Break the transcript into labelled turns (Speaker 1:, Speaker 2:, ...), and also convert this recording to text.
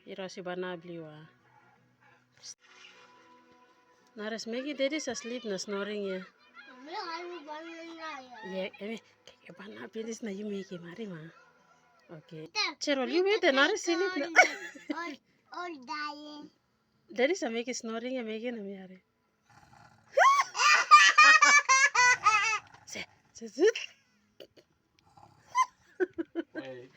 Speaker 1: Iro si Banabliwa. Naras Maggie, daddy's asleep na snoring ya. Yeah, kayak Banablis na you make mari ma. Okay. Cherol, you wait and Naras sleep na.
Speaker 2: Or dying.
Speaker 1: Daddy's a make snoring ya make na miare. Se.
Speaker 3: Hey.